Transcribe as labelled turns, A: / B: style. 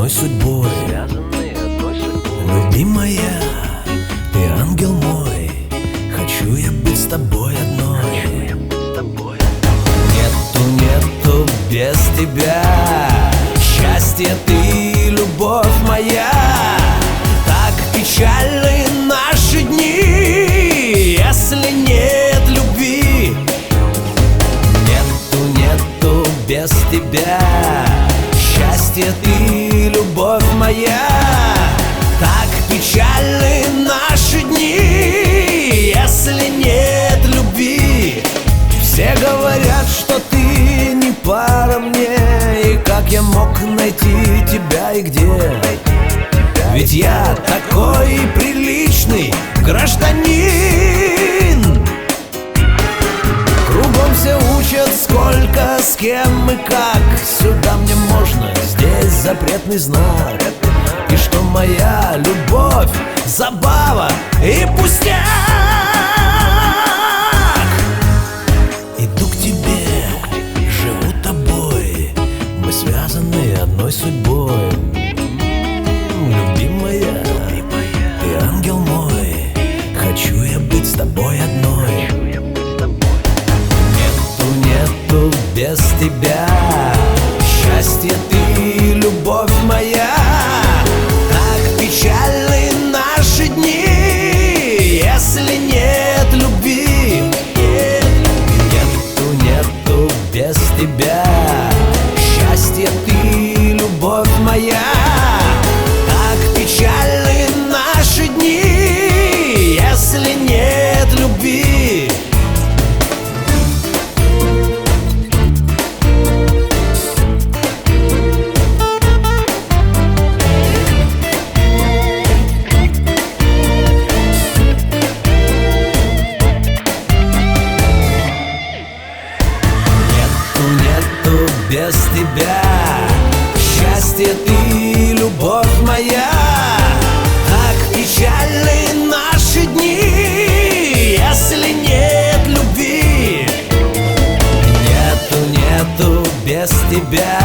A: одной судьбой. Любимая, ты ангел мой, хочу я быть с тобой одной. Нету без тебя счастья, ты любовь моя. Так печальны наши дни, если нет любви. Нету без тебя счастья, ты любовь моя. Так печальны наши дни, если нет любви. Все говорят, что ты не пара мне, и как я мог найти тебя и где? Ведь я такой приличный гражданин. Кругом все учат, сколько, с кем и как. Сюда мне можно, здесь запретный знак. И что моя любовь забава и пустяк. Иду к тебе, живу тобой, мы связаны одной судьбой. Любимая, ты ангел мой, хочу я быть с тобой одной. Нету без тебя счастья, ты любовь моя. Так печальны наши дни, если нет любви. Нету без тебя счастья, ты любовь моя. Так печальны наши дни, если нет любви. Нету без тебя счастья, ты любовь моя. Так печальны наши дни, если нет любви. Нету без тебя